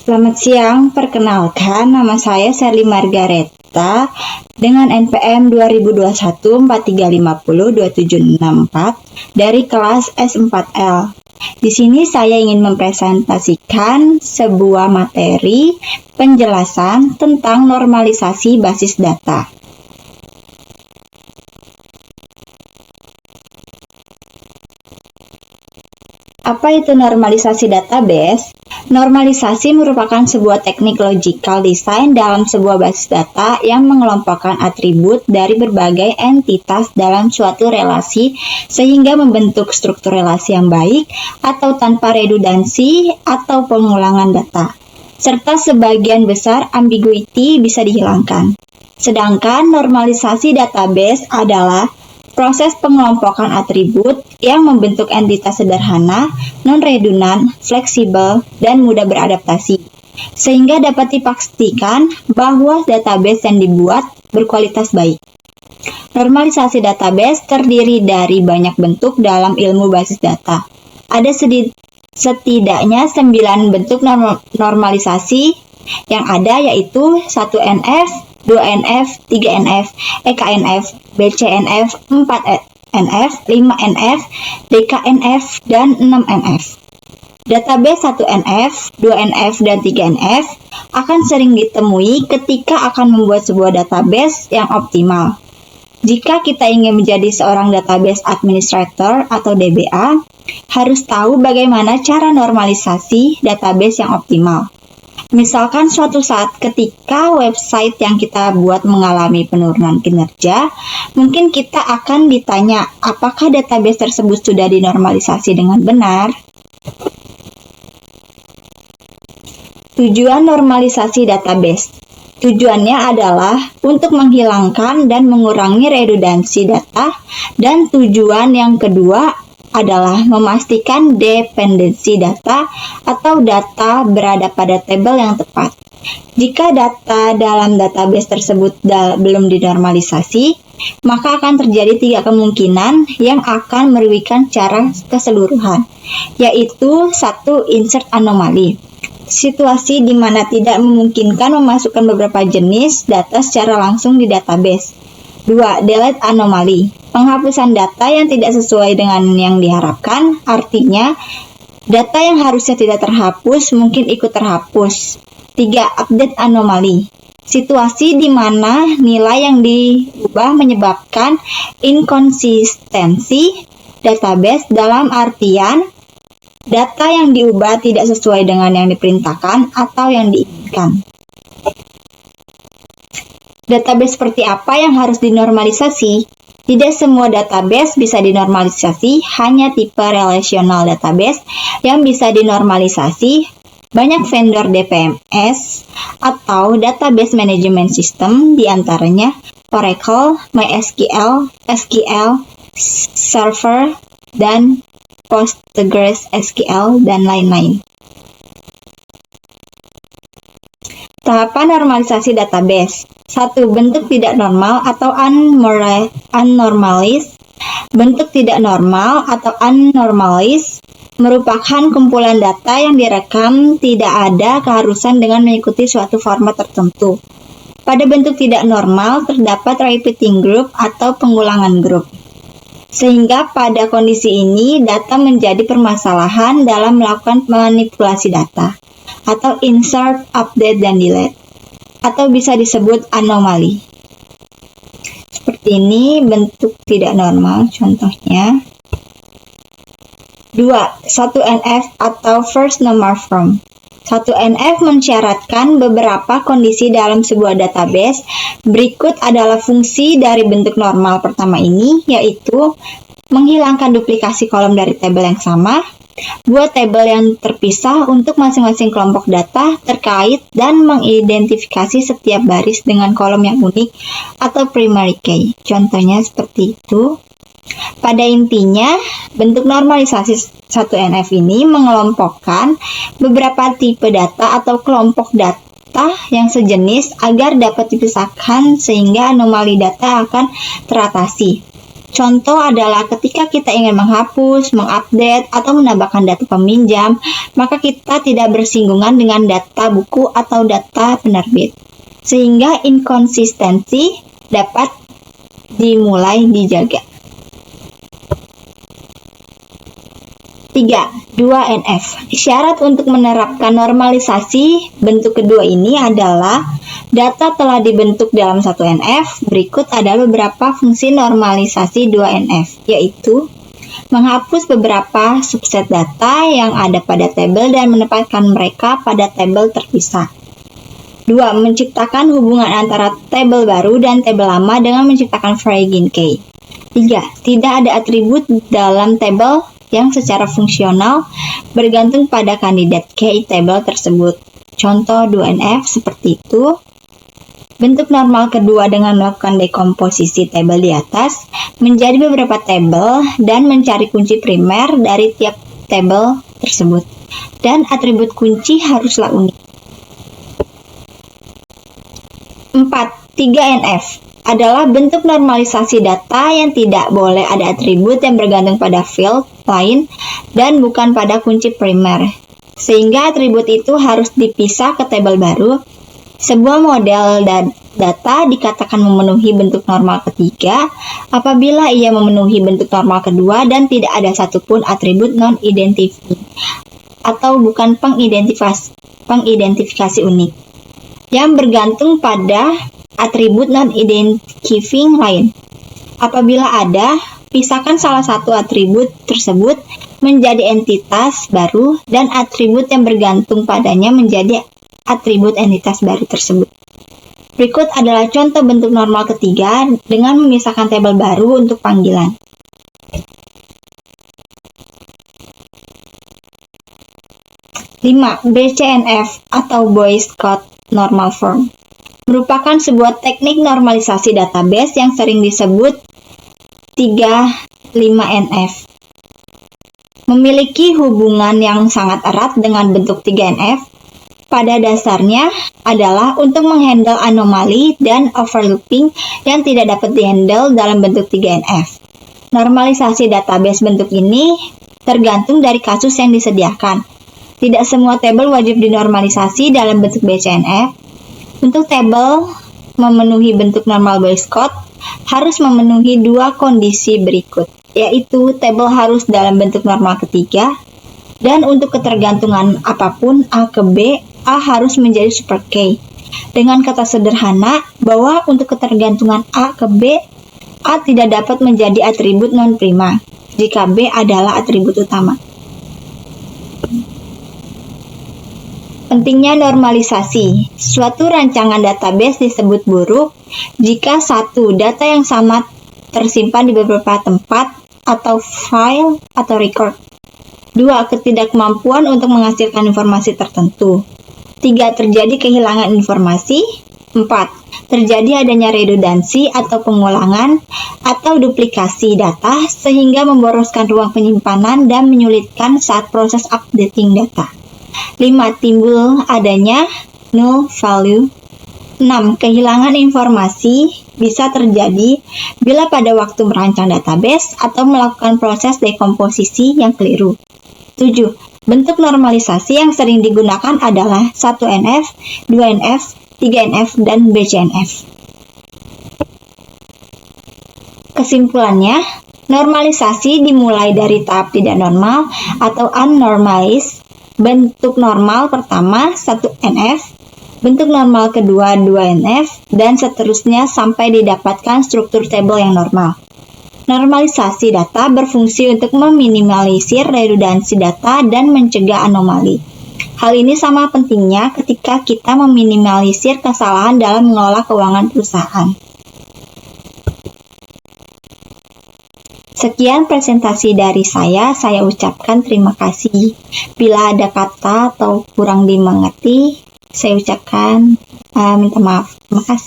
Selamat siang, perkenalkan nama saya Sherly Margareta dengan NPM 2021 43502764 dari kelas S4L. Di sini saya ingin mempresentasikan sebuah materi penjelasan tentang normalisasi basis data. Apa itu normalisasi database? Normalisasi merupakan sebuah teknik logical design dalam sebuah basis data yang mengelompokkan atribut dari berbagai entitas dalam suatu relasi sehingga membentuk struktur relasi yang baik atau tanpa redundansi atau pengulangan data. Serta sebagian besar ambiguity bisa dihilangkan. Sedangkan normalisasi database adalah proses pengelompokan atribut yang membentuk entitas sederhana, non-redundan, fleksibel, dan mudah beradaptasi, sehingga dapat dipastikan bahwa database yang dibuat berkualitas baik. Normalisasi database terdiri dari banyak bentuk dalam ilmu basis data. Ada setidaknya 9 bentuk normalisasi yang ada, yaitu 1NF, 2NF, 3NF, EKNF, BCNF, 4NF, 5NF, DKNF, dan 6NF. Database 1NF, 2NF, dan 3NF akan sering ditemui ketika akan membuat sebuah database yang optimal. Jika kita ingin menjadi seorang database administrator atau DBA, harus tahu bagaimana cara normalisasi database yang optimal. Misalkan suatu saat ketika website yang kita buat mengalami penurunan kinerja, mungkin kita akan ditanya apakah database tersebut sudah dinormalisasi dengan benar. Tujuan normalisasi database. Tujuannya adalah untuk menghilangkan dan mengurangi redundansi data, dan tujuan yang kedua adalah memastikan dependensi data atau data berada pada tabel yang tepat. Jika data dalam database tersebut belum dinormalisasi, maka akan terjadi 3 kemungkinan yang akan merugikan secara keseluruhan, yaitu 1. Insert anomaly. Situasi di mana tidak memungkinkan memasukkan beberapa jenis data secara langsung di database. 2. Delete anomaly. Penghapusan data yang tidak sesuai dengan yang diharapkan, artinya data yang harusnya tidak terhapus mungkin ikut terhapus. 3. Update anomaly. Situasi di mana nilai yang diubah menyebabkan inkonsistensi database, dalam artian data yang diubah tidak sesuai dengan yang diperintahkan atau yang diinginkan. Database seperti apa yang harus dinormalisasi? Tidak semua database bisa dinormalisasi, hanya tipe relational database yang bisa dinormalisasi. Banyak vendor DBMS atau database management system, diantaranya Oracle, MySQL, SQL Server, dan PostgreSQL, dan lain-lain. Tahapan normalisasi database. 1. Bentuk tidak normal atau unnormalized. Bentuk tidak normal atau unnormalized merupakan kumpulan data yang direkam tidak ada keharusan dengan mengikuti suatu format tertentu. Pada bentuk tidak normal terdapat repeating group atau pengulangan grup. Sehingga pada kondisi ini data menjadi permasalahan dalam melakukan manipulasi data, atau insert, update, dan delete, atau bisa disebut anomali. Seperti ini bentuk tidak normal contohnya. 2. 1NF atau first number from. 1NF mensyaratkan beberapa kondisi dalam sebuah database. Berikut adalah fungsi dari bentuk normal pertama ini, yaitu menghilangkan duplikasi kolom dari tabel yang sama, buat tabel yang terpisah untuk masing-masing kelompok data terkait, dan mengidentifikasi setiap baris dengan kolom yang unik atau primary key. Contohnya seperti itu. Pada intinya, bentuk normalisasi 1NF ini mengelompokkan beberapa tipe data atau kelompok data yang sejenis agar dapat dipisahkan sehingga anomali data akan teratasi. Contoh adalah ketika kita ingin menghapus, mengupdate, atau menambahkan data peminjam, maka kita tidak bersinggungan dengan data buku atau data penerbit, sehingga inkonsistensi dapat dimulai dijaga. 3. 2NF. Syarat untuk menerapkan normalisasi bentuk kedua ini adalah data telah dibentuk dalam 1NF. Berikut adalah beberapa fungsi normalisasi 2NF, yaitu menghapus beberapa subset data yang ada pada tabel dan menempatkan mereka pada tabel terpisah. 2. Menciptakan hubungan antara tabel baru dan tabel lama dengan menciptakan variable key. 3. Tidak ada atribut dalam tabel yang secara fungsional bergantung pada kandidat key tabel tersebut. Contoh 2NF seperti itu. Bentuk normal kedua dengan melakukan dekomposisi tabel di atas menjadi beberapa tabel dan mencari kunci primer dari tiap tabel tersebut. Dan atribut kunci haruslah unik. 4. 3NF adalah bentuk normalisasi data yang tidak boleh ada atribut yang bergantung pada field lain dan bukan pada kunci primer, sehingga atribut itu harus dipisah ke tabel baru. Sebuah model data dikatakan memenuhi bentuk normal ketiga apabila ia memenuhi bentuk normal kedua dan tidak ada satupun atribut non-identifi atau bukan pengidentifikasi unik yang bergantung pada atribut non-identifying lain. Apabila ada, pisahkan salah satu atribut tersebut menjadi entitas baru dan atribut yang bergantung padanya menjadi atribut entitas baru tersebut. Berikut adalah contoh bentuk normal ketiga dengan memisahkan tabel baru untuk panggilan. Lima, BCNF atau Boyce Codd Normal Form merupakan sebuah teknik normalisasi database yang sering disebut 3-5NF. Memiliki hubungan yang sangat erat dengan bentuk 3NF, pada dasarnya adalah untuk menghandle anomali dan overlooping yang tidak dapat dihandle dalam bentuk 3NF. Normalisasi database bentuk ini tergantung dari kasus yang disediakan. Tidak semua tabel wajib dinormalisasi dalam bentuk BCNF. Untuk tabel memenuhi bentuk normal Boyce Codd harus memenuhi dua kondisi berikut, yaitu tabel harus dalam bentuk normal ketiga, dan untuk ketergantungan apapun A ke B, A harus menjadi super key. Dengan kata sederhana, bahwa untuk ketergantungan A ke B, A tidak dapat menjadi atribut non-prima jika B adalah atribut utama. Pentingnya normalisasi. Suatu rancangan database disebut buruk jika satu, data yang sama tersimpan di beberapa tempat atau file atau record. 2. Ketidakmampuan untuk menghasilkan informasi tertentu. 3. Terjadi kehilangan informasi. 4. Terjadi adanya redundansi atau pengulangan atau duplikasi data sehingga memboroskan ruang penyimpanan dan menyulitkan saat proses updating data. 5. Timbul adanya null value. 6. Kehilangan informasi bisa terjadi bila pada waktu merancang database atau melakukan proses dekomposisi yang keliru. 7. Bentuk normalisasi yang sering digunakan adalah 1NF, 2NF, 3NF, dan BCNF. Kesimpulannya, normalisasi dimulai dari tahap tidak normal atau unnormalized. Bentuk normal pertama 1NF, bentuk normal kedua 2NF, dan seterusnya sampai didapatkan struktur tabel yang normal. Normalisasi data berfungsi untuk meminimalisir redundansi data dan mencegah anomali. Hal ini sama pentingnya ketika kita meminimalisir kesalahan dalam mengelola keuangan perusahaan. Sekian presentasi dari saya ucapkan terima kasih. Bila ada kata atau kurang dimengerti, saya ucapkan minta maaf. Terima kasih.